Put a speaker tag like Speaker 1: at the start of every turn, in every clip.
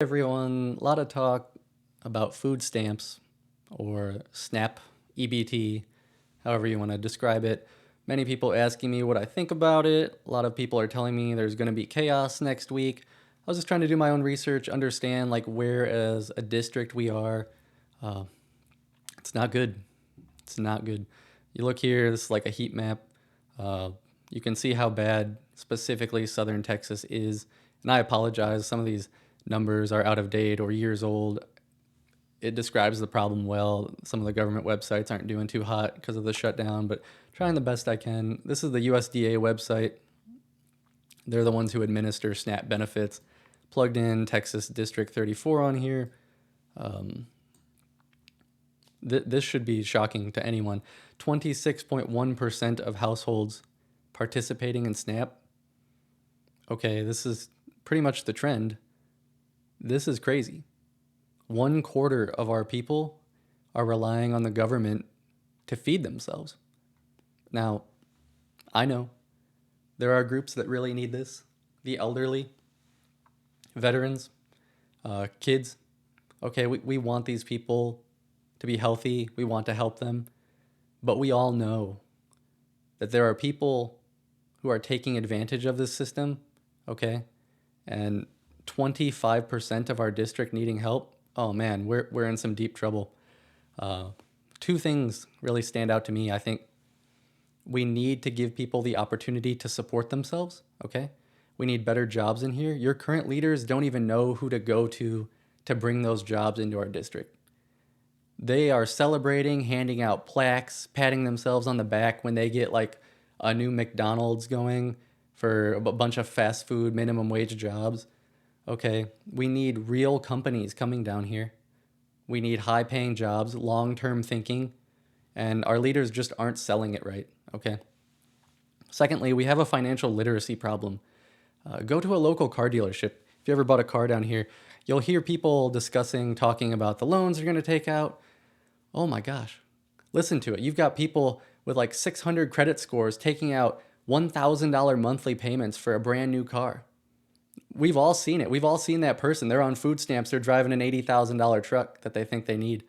Speaker 1: Everyone, a lot of talk about food stamps or SNAP, EBT, however you want to describe it. Many people asking me what I think about it. A lot of people are telling me there's going to be chaos next week. I was just trying to do my own research, understand like where as a district we are. Uh, it's not good. It's not good. You look here, this is like a heat map. Uh, you can see how bad specifically southern Texas is. And I apologize, some of these numbers are out of date or years old. It describes the problem well. Some of the government websites aren't doing too hot because of the shutdown, but trying the best I can. This is the USDA website. They're the ones who administer SNAP benefits. Plugged in Texas District 34 on here. Um, this should be shocking to anyone. 26.1% of households participating in SNAP. Okay, this is pretty much the trend. This is crazy. 1/4 of our people are relying on the government to feed themselves. Now, I know there are groups that really need this: the elderly, veterans, kids. Okay, we want these people to be healthy, we want to help them, but we all know that there are people who are taking advantage of this system, okay? And 25% of our district needing help. Oh man, we're in some deep trouble. Uh, Two things really stand out to me. I think we need to give people the opportunity to support themselves, okay? We need better jobs in here. Your current leaders don't even know who to go to bring those jobs into our district. They are celebrating, handing out plaques, patting themselves on the back when they get like a new McDonald's going for a bunch of fast food minimum wage jobs. Okay, we need real companies coming down here. We need high paying jobs, long term thinking, and our leaders just aren't selling it right. Okay. Secondly, we have a financial literacy problem. Go to a local car dealership. If you ever bought a car down here, you'll hear people discussing, talking about the loans they're going to take out. Oh my gosh. Listen to it. You've got people with like 600 credit scores taking out $1,000 monthly payments for a brand new car. We've all seen it. We've all seen that person. They're on food stamps. They're driving an $80,000 truck that they think they need.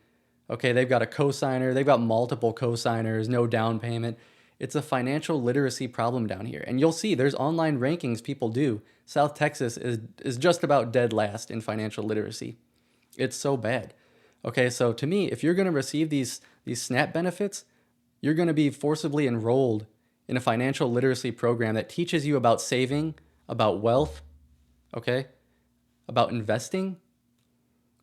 Speaker 1: Okay, they've got a cosigner. They've got multiple cosigners, no down payment. It's a financial literacy problem down here. And you'll see there's online rankings people do. South Texas is just about dead last in financial literacy. It's so bad. Okay, so to me, if you're going to receive these SNAP benefits, you're going to be forcibly enrolled in a financial literacy program that teaches you about saving, about wealth, okay, about investing.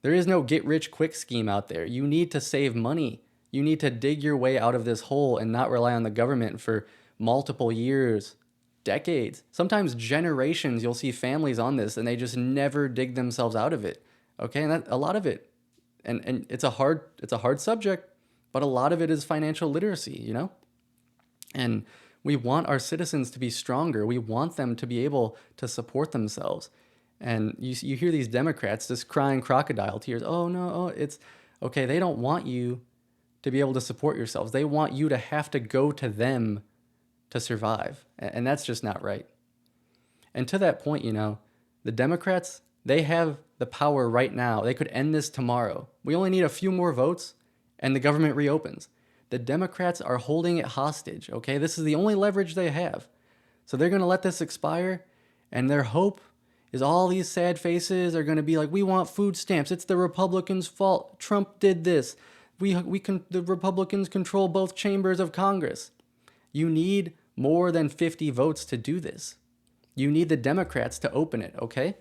Speaker 1: There is no get rich quick scheme out there. You need to save money. You need to dig your way out of this hole and not rely on the government for multiple years, decades, sometimes generations. You'll see families on this and they just never dig themselves out of it. Okay, and that, a lot of it, and it's a hard subject, but a lot of it is financial literacy, you know? And we want our citizens to be stronger. We want them to be able to support themselves. And you hear these Democrats just crying crocodile tears. Oh no, oh, it's okay. They don't want you to be able to support yourselves. They want you to have to go to them to survive. And that's just not right. And to that point, you know, the Democrats, they have the power right now. They could end this tomorrow. We only need a few more votes and the government reopens. The Democrats are holding it hostage, okay? This is the only leverage they have. So they're going to let this expire, and their hope is all these sad faces are going to be like, we want food stamps. It's the Republicans' fault. Trump did this. The Republicans control both chambers of Congress. You need more than 50 votes to do this. You need the Democrats to open it, okay?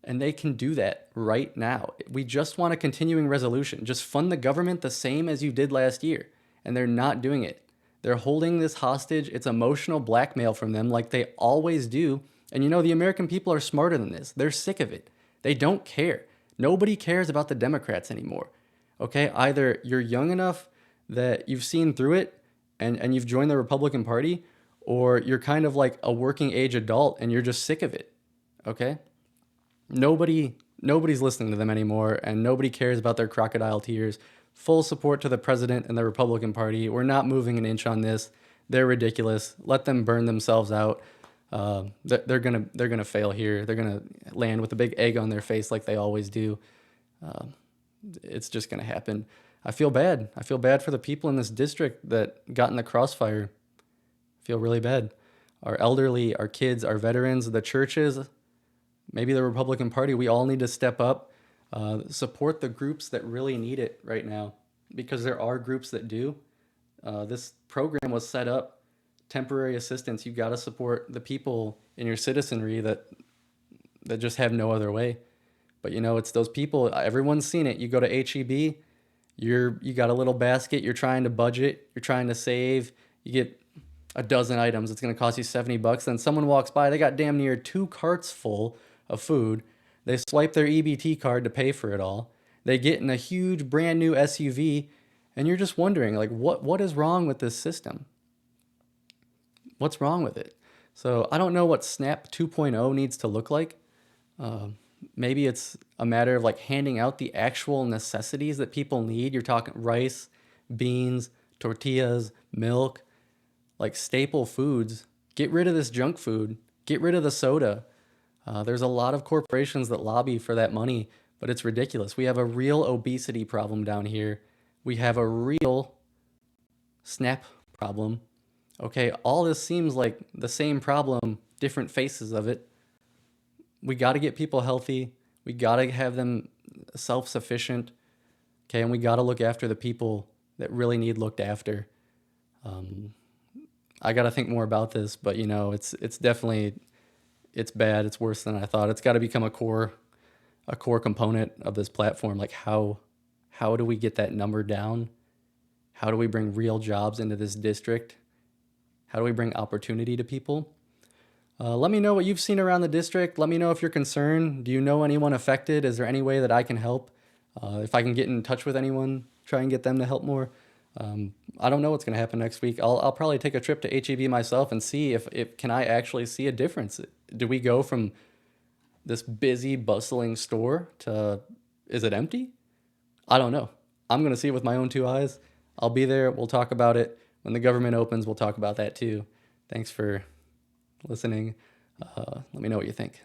Speaker 1: And they can do that right now. We just want a continuing resolution. Just fund the government the same as you did last year. And they're not doing it. They're holding this hostage. It's emotional blackmail from them like they always do. And you know, the American people are smarter than this. They're sick of it. They don't care. Nobody cares about the Democrats anymore. Okay, either you're young enough that you've seen through it and you've joined the Republican Party, or you're kind of like a working age adult and you're just sick of it. Okay? Nobody's listening to them anymore, and nobody cares about their crocodile tears. Full support to the president and the Republican Party. We're not moving an inch on this. They're ridiculous. Let them burn themselves out. They're gonna fail here. They're gonna land with a big egg on their face like they always do. It's just gonna happen. I feel bad. I feel bad for the people in this district that got in the crossfire. I feel really bad. Our elderly, our kids, our veterans, the churches, maybe the Republican Party. We all need to step up, support the groups that really need it right now, because there are groups that do. This program was set up, temporary assistance. You got to support the people in your citizenry that just have no other way. But it's those people. Everyone's seen it. You go to HEB, you got a little basket. You're trying to budget. You're trying to save. You get a dozen items. It's going to cost you $70. Then someone walks by. They got damn near 2 carts full of food. They swipe their EBT card to pay for it all. They get in a huge brand new SUV, and you're just wondering, like, what is wrong with this system? What's wrong with it? So I don't know what SNAP 2.0 needs to look like. Maybe it's a matter of like handing out the actual necessities that people need. You're talking rice, beans, tortillas, milk, like staple foods. Get rid of this junk food. Get rid of the soda. There's a lot of corporations that lobby for that money, but it's ridiculous. We have a real obesity problem down here. We have a real SNAP problem. Okay, all this seems like the same problem, different faces of it. We got to get people healthy. We got to have them self-sufficient. Okay, and we got to look after the people that really need looked after. I got to think more about this, but it's definitely it's bad. It's worse than I thought. It's got to become a core component of this platform. Like how do we get that number down? How do we bring real jobs into this district? How do we bring opportunity to people? Let me know what you've seen around the district. Let me know if you're concerned. Do you know anyone affected? Is there any way that I can help? If I can get in touch with anyone, try and get them to help more. I don't know what's going to happen next week. I'll probably take a trip to HEB myself and see if can I actually see a difference. Do we go from this busy, bustling store to is it empty? I don't know. I'm going to see it with my own 2 eyes. I'll be there. We'll talk about it. When the government opens, we'll talk about that too. Thanks for listening. Let me know what you think.